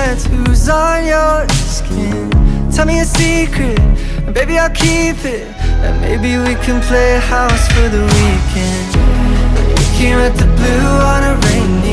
tattoos on your skin. Tell me a secret, and baby I'll keep it. And maybe we can play house for the weekend. We can write the blue on a rainy